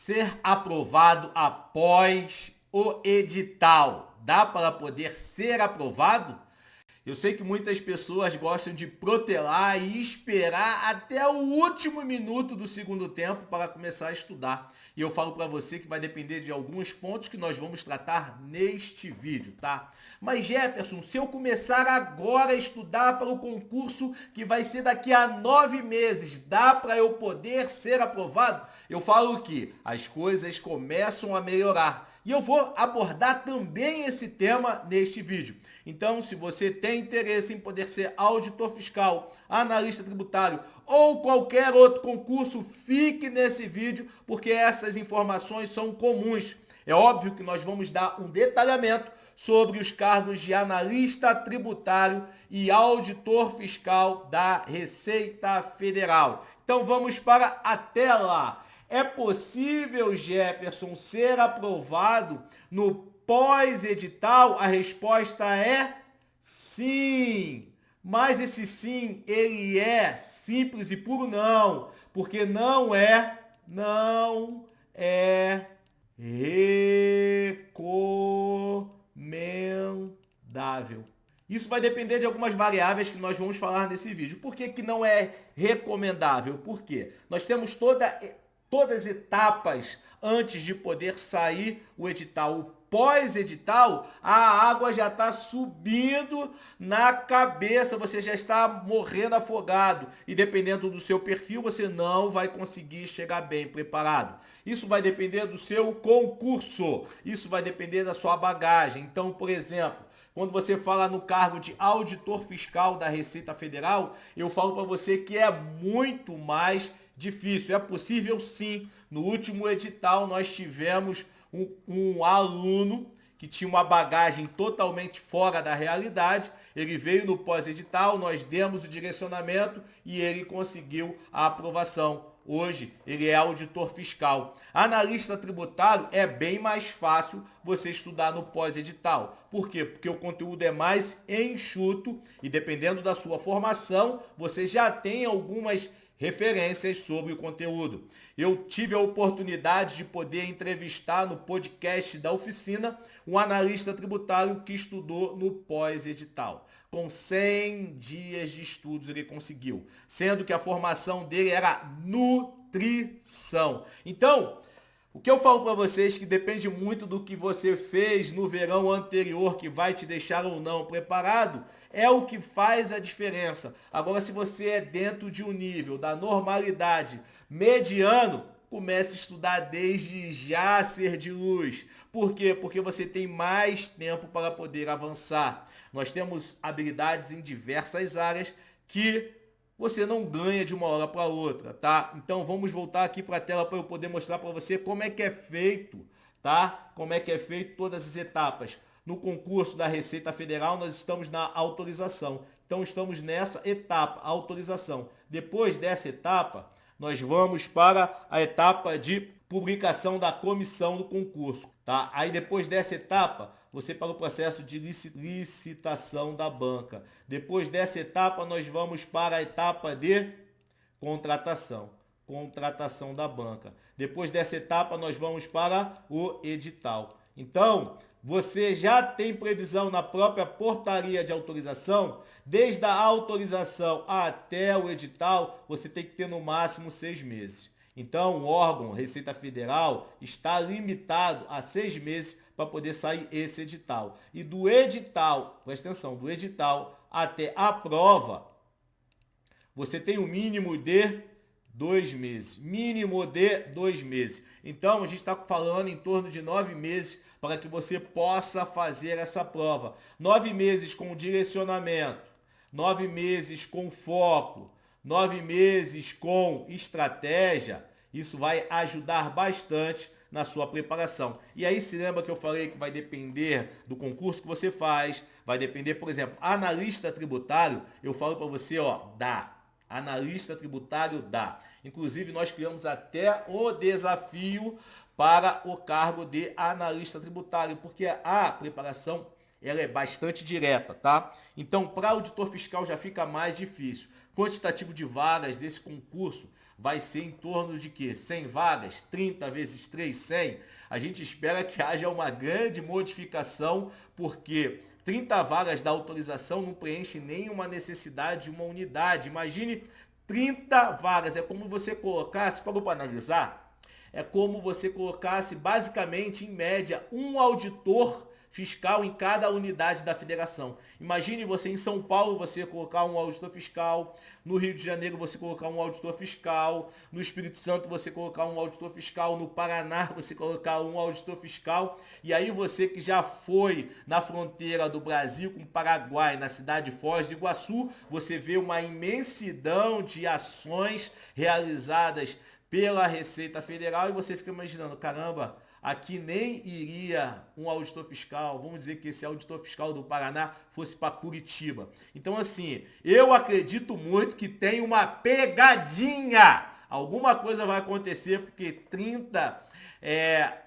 ser aprovado após o edital? Dá para poder ser aprovado? Eu sei que muitas pessoas gostam de protelar e esperar até o último minuto do segundo tempo para começar a estudar. E eu falo para você que vai depender de alguns pontos que nós vamos tratar neste vídeo, tá? Mas Jefferson, se eu começar agora a estudar para o concurso que vai ser daqui a 9 meses, dá para eu poder ser aprovado? Eu falo que as coisas começam a melhorar. E eu vou abordar também esse tema neste vídeo. Então, se você tem interesse em poder ser auditor fiscal, analista tributário ou qualquer outro concurso, fique nesse vídeo, porque essas informações são comuns. É óbvio que nós vamos dar um detalhamento sobre os cargos de analista tributário e auditor fiscal da Receita Federal. Então, vamos para a tela. É possível, Jefferson, ser aprovado no pós-edital? A resposta é sim. Mas esse sim, ele é simples e puro não, porque não é recomendável. Isso vai depender de algumas variáveis que nós vamos falar nesse vídeo. Por que que não é recomendável? Por quê? Nós temos todas as etapas antes de poder sair o edital. O pós-edital, a água já está subindo na cabeça, você já está morrendo afogado. E dependendo do seu perfil, você não vai conseguir chegar bem preparado. Isso vai depender do seu concurso, isso vai depender da sua bagagem. Então, por exemplo, quando você fala no cargo de auditor fiscal da Receita Federal, eu falo para você que é muito mais difícil. É possível sim. No último edital nós tivemos um aluno que tinha uma bagagem totalmente fora da realidade. Ele veio no pós-edital, nós demos o direcionamento e ele conseguiu a aprovação. Hoje ele é auditor fiscal. Analista tributário é bem mais fácil você estudar no pós-edital. Por quê? Porque o conteúdo é mais enxuto e dependendo da sua formação, você já tem algumas referências sobre o conteúdo. Eu tive a oportunidade de poder entrevistar no podcast da oficina um analista tributário que estudou no pós-edital. Com 100 dias de estudos ele conseguiu, sendo que a formação dele era nutrição. Então, o que eu falo para vocês que depende muito do que você fez no verão anterior, que vai te deixar ou não preparado, é o que faz a diferença. Agora, se você é dentro de um nível da normalidade mediano, comece a estudar desde já, ser de luz. Por quê? Porque você tem mais tempo para poder avançar. Nós temos habilidades em diversas áreas que você não ganha de uma hora para outra, tá? Então vamos voltar aqui para a tela para eu poder mostrar para você como é que é feito, tá? Como é que é feito todas as etapas. No concurso da Receita Federal nós estamos na autorização. Então estamos nessa etapa, autorização. Depois dessa etapa, nós vamos para a etapa de publicação da comissão do concurso, tá? Aí depois dessa etapa, você para o processo de licitação da banca. Depois dessa etapa, nós vamos para a etapa de contratação da banca. Depois dessa etapa, nós vamos para o edital. Então, você já tem previsão na própria portaria de autorização, desde a autorização até o edital, você tem que ter no máximo 6 meses. Então, o órgão Receita Federal está limitado a 6 meses para poder sair esse edital. E do edital, presta atenção, do edital até a prova, você tem um mínimo de 2 meses. Mínimo de 2 meses. Então, a gente está falando em torno de 9 meses para que você possa fazer essa prova. 9 meses com direcionamento, 9 meses com foco, 9 meses com estratégia. Isso vai ajudar bastante na sua preparação. E aí se lembra que eu falei que vai depender do concurso que você faz, vai depender, por exemplo, analista tributário, eu falo para você, ó, dá. Analista tributário dá. Inclusive nós criamos até o desafio para o cargo de analista tributário, porque a preparação ela é bastante direta, tá? Então, para auditor fiscal já fica mais difícil. Quantitativo de vagas desse concurso vai ser em torno de quê? 100 vagas? 30 vezes 3, 100? A gente espera que haja uma grande modificação, porque 30 vagas da autorização não preenche nenhuma necessidade de uma unidade. Imagine 30 vagas, é como você colocasse, parou para analisar? É como você colocasse basicamente, em média, um auditor fiscal em cada unidade da federação. Imagine você em São Paulo, você colocar um auditor fiscal, no Rio de Janeiro você colocar um auditor fiscal, no Espírito Santo você colocar um auditor fiscal, no Paraná você colocar um auditor fiscal, e aí você que já foi na fronteira do Brasil com o Paraguai, na cidade de Foz do Iguaçu, você vê uma imensidão de ações realizadas pela Receita Federal e você fica imaginando, caramba, aqui nem iria um auditor fiscal, vamos dizer que esse auditor fiscal do Paraná fosse para Curitiba. Então, assim, eu acredito muito que tem uma pegadinha. Alguma coisa vai acontecer, porque 30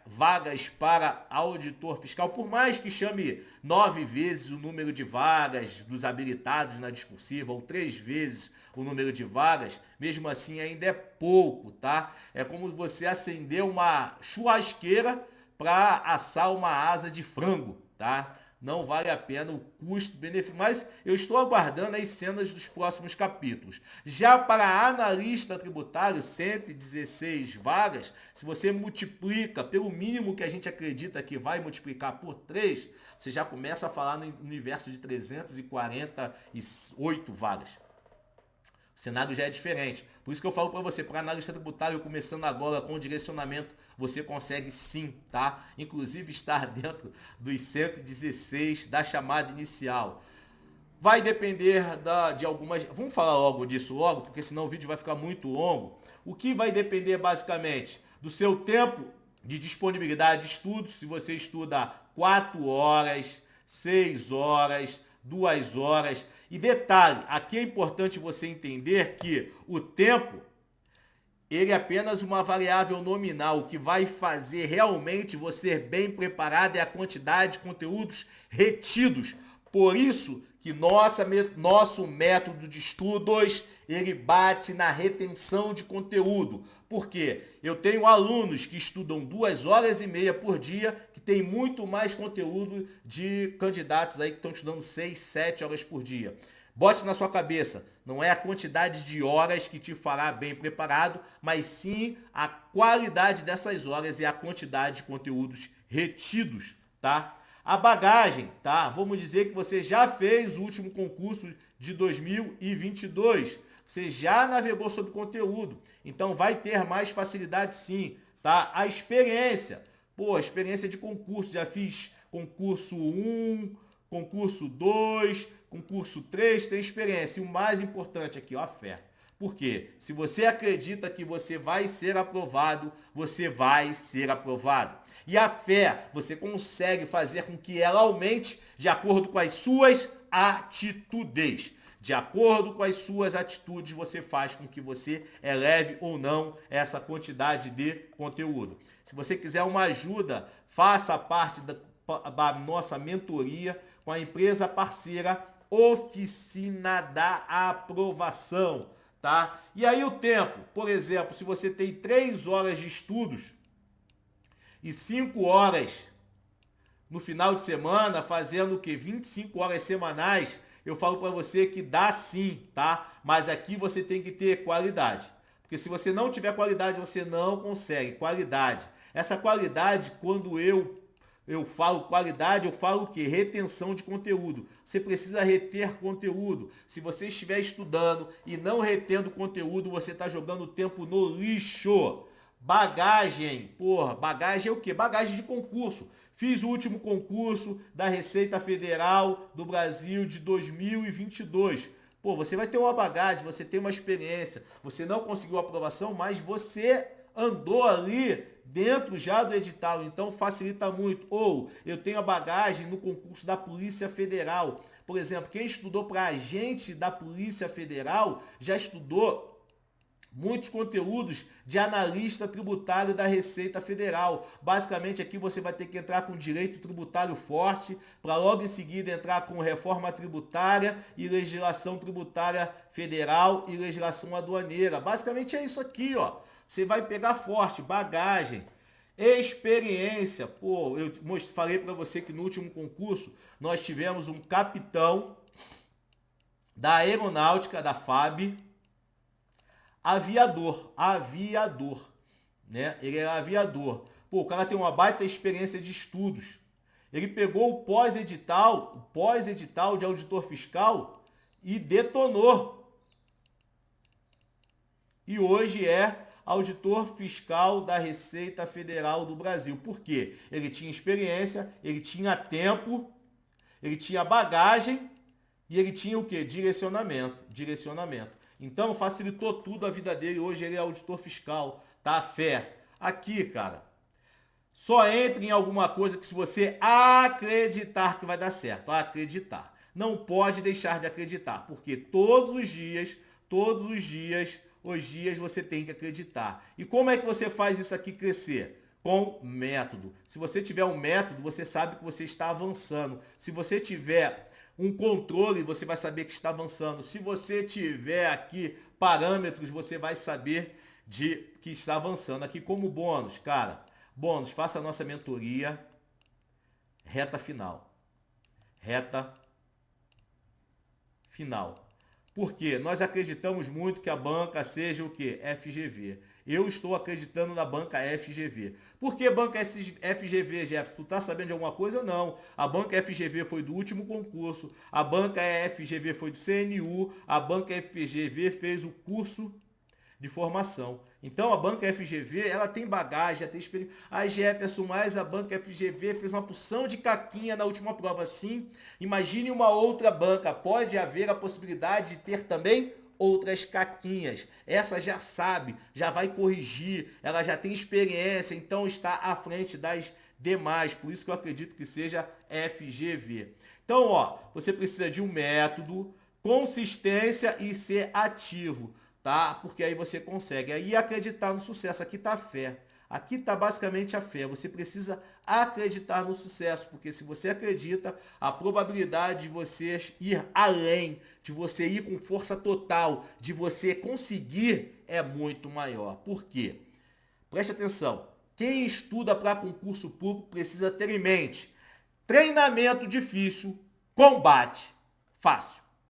vagas para auditor fiscal, por mais que chame 9 vezes o número de vagas dos habilitados na discursiva, ou 3 vezes o número de vagas, mesmo assim ainda é pouco, tá? É como você acender uma churrasqueira para assar uma asa de frango, tá? Não vale a pena o custo-benefício, mas eu estou aguardando as cenas dos próximos capítulos. Já para analista tributário, 116 vagas, se você multiplica pelo mínimo que a gente acredita que vai multiplicar por 3, você já começa a falar no universo de 348 vagas. O cenário já é diferente. Por isso que eu falo para você, para analista tributário, começando agora com o direcionamento, você consegue sim, tá? Inclusive estar dentro dos 116 da chamada inicial. Vai depender de algumas... Vamos falar logo disso logo, porque senão o vídeo vai ficar muito longo. O que vai depender basicamente do seu tempo de disponibilidade de estudos, se você estuda 4 horas, 6 horas, 2 horas... E detalhe, aqui é importante você entender que o tempo, ele é apenas uma variável nominal. O que vai fazer realmente você ser bem preparado é a quantidade de conteúdos retidos. Por isso que nosso método de estudos, ele bate na retenção de conteúdo. Por quê? Eu tenho alunos que estudam 2 horas e meia por dia, que tem muito mais conteúdo de candidatos aí que estão estudando 6, 7 horas por dia. Bote na sua cabeça, não é a quantidade de horas que te fará bem preparado, mas sim a qualidade dessas horas e a quantidade de conteúdos retidos, tá? A bagagem, tá? Vamos dizer que você já fez o último concurso de 2022. Você já navegou sobre conteúdo, então vai ter mais facilidade sim, tá? A experiência, a experiência de concurso, já fiz concurso 1, concurso 2, concurso 3, tem experiência. E o mais importante aqui, ó, a fé. Por quê? Se você acredita que você vai ser aprovado, você vai ser aprovado. E a fé, você consegue fazer com que ela aumente de acordo com as suas atitudes. De acordo com as suas atitudes, você faz com que você eleve ou não essa quantidade de conteúdo. Se você quiser uma ajuda, faça parte da nossa mentoria com a empresa parceira Oficina da Aprovação, tá? E aí o tempo, por exemplo, se você tem 3 horas de estudos e 5 horas no final de semana, fazendo o quê? 25 horas semanais, eu falo para você que dá sim, tá? Mas aqui você tem que ter qualidade. Porque se você não tiver qualidade, você não consegue. Qualidade. Essa qualidade, quando eu falo qualidade, eu falo o quê? Retenção de conteúdo. Você precisa reter conteúdo. Se você estiver estudando e não retendo conteúdo, você está jogando tempo no lixo. Bagagem. Bagagem é o quê? Bagagem de concurso. Fiz o último concurso da Receita Federal do Brasil de 2022. Você vai ter uma bagagem, você tem uma experiência, você não conseguiu aprovação, mas você andou ali dentro já do edital, então facilita muito. Ou eu tenho a bagagem no concurso da Polícia Federal. Por exemplo, quem estudou para agente da Polícia Federal já estudou muitos conteúdos de analista tributário da Receita Federal. Basicamente aqui você vai ter que entrar com direito tributário forte, para logo em seguida entrar com reforma tributária e legislação tributária federal e legislação aduaneira. Basicamente é isso aqui, ó. Você vai pegar forte, bagagem, experiência. Pô, eu falei para você que no último concurso nós tivemos um capitão da aeronáutica da FAB, aviador, né? Ele era aviador. Pô, o cara tem uma baita experiência de estudos. Ele pegou o pós-edital de auditor fiscal e detonou. E hoje é auditor fiscal da Receita Federal do Brasil. Por quê? Ele tinha experiência, ele tinha tempo, ele tinha bagagem e ele tinha o quê? Direcionamento. Então facilitou tudo a vida dele. Hoje ele é auditor fiscal, tá? Fé. Aqui, cara, só entre em alguma coisa que se você acreditar que vai dar certo. Acreditar. Não pode deixar de acreditar, porque todos os dias você tem que acreditar. E como é que você faz isso aqui crescer? Com método. Se você tiver um método, você sabe que você está avançando. Se você tiver um controle, você vai saber que está avançando. Se você tiver aqui parâmetros, você vai saber de que está avançando. Aqui como bônus, cara, bônus, faça a nossa mentoria reta final. Porque nós acreditamos muito que a banca seja o quê? FGV. Eu estou acreditando na banca FGV. Por que banca FGV, Jefferson? Tu tá sabendo de alguma coisa? Não. A banca FGV foi do último concurso, a banca FGV foi do CNU, a banca FGV fez o curso de formação. Então a banca FGV, ela tem bagagem, ela tem experiência. A Jefferson, mas a banca FGV fez uma porção de caquinha na última prova. Sim, imagine uma outra banca. Pode haver a possibilidade de ter também outras caquinhas. Essa já sabe, já vai corrigir, ela já tem experiência, então está à frente das demais. Por isso que eu acredito que seja FGV. Então, ó, você precisa de um método, consistência e ser ativo, tá? Porque aí você consegue. Aí acreditar no sucesso. Aqui tá a fé. Aqui está basicamente a fé. Você precisa acreditar no sucesso, porque se você acredita, a probabilidade de você ir além, de você ir com força total, de você conseguir é muito maior. Por quê? Preste atenção. Quem estuda para concurso público precisa ter em mente: treinamento difícil, combate fácil.